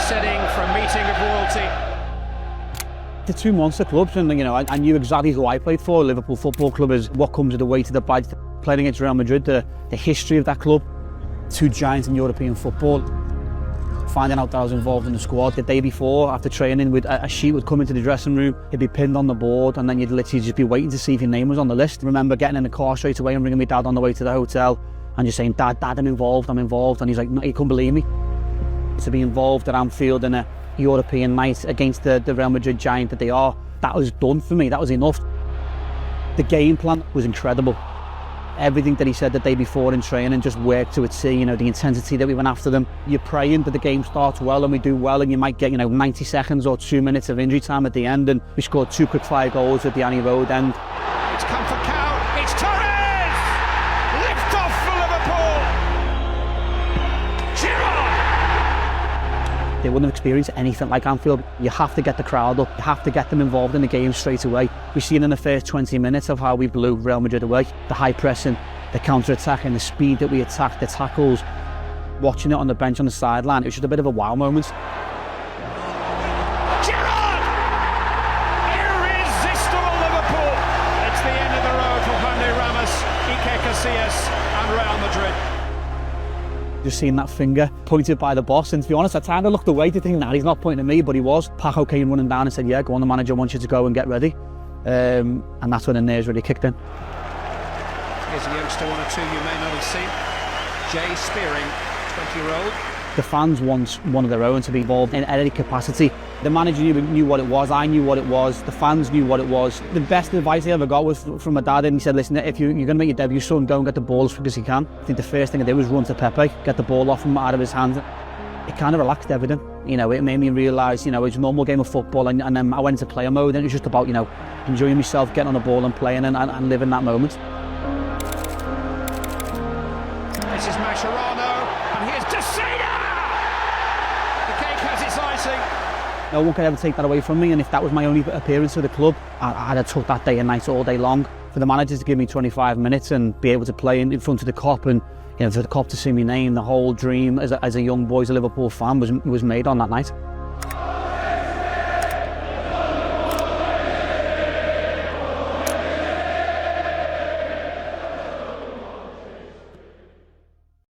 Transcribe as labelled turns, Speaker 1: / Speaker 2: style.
Speaker 1: setting for a meeting of royalty.
Speaker 2: The two monster clubs, and I knew exactly who I played for. Liverpool Football Club is what comes with the weight of the badge. Playing against Real Madrid, the history of that club, two giants in European football. Finding out that I was involved in the squad the day before, after training, a sheet would come into the dressing room, it'd be pinned on the board, and then you'd literally just be waiting to see if your name was on the list. I remember getting in the car straight away and ringing my dad on the way to the hotel and just saying, Dad, I'm involved. And he's like, no, you couldn't believe me. To be involved at Anfield in a European night against the Real Madrid giant that they are, that was done for me, that was enough. The game plan was incredible. Everything that he said the day before in training just worked to its the intensity that we went after them. You're praying that the game starts well and we do well, and you might get 90 seconds or 2 minutes of injury time at the end, and we scored 2 quick fire goals at the Annie Road end.
Speaker 1: It's come for Cow, it's Torres! Lift off for Liverpool! Giroud!
Speaker 2: They wouldn't have experienced anything like Anfield. You have to get the crowd up, you have to get them involved in the game straight away. We've seen in the first 20 minutes of how we blew Real Madrid away. The high pressing, the counter-attacking, the speed that we attacked, the tackles. Watching it on the bench on the sideline, it was just a bit of a wow moment.
Speaker 1: Giroud! Irresistible Liverpool! It's the end of the road for Juan de Ramos, Iker Casillas and Real Madrid.
Speaker 2: Just seeing that finger pointed by the boss, and to be honest, I kind of looked away to think that he's not pointing at me, but he was. Paco came running down and said, yeah, go on, the manager wants you to go and get ready. And that's when the nerves really kicked in.
Speaker 1: Here's a youngster, one or two you may not have seen. Jay Spearing, 20-year-old.
Speaker 2: The fans want one of their own to be involved in any capacity. The manager knew what it was, I knew what it was, the fans knew what it was. The best advice I ever got was from my dad, and he said, listen, if you're going to make your debut, son, go and get the ball as quick as you can. I think the first thing I did was run to Pepe, get the ball off him out of his hand. It kind of relaxed everything. It made me realise, it's a normal game of football, and then I went into player mode, and it was just about, enjoying myself, getting on the ball and playing and living that moment.
Speaker 1: This is Mascherano, and here's Tessina! The cake has its icing.
Speaker 2: No one could ever take that away from me, and if that was my only appearance at the club, I'd have took that day and night all day long. For the managers to give me 25 minutes and be able to play in front of the Kop, and for the Kop to see me name, the whole dream as a young boy, as a Liverpool fan, was made on that night.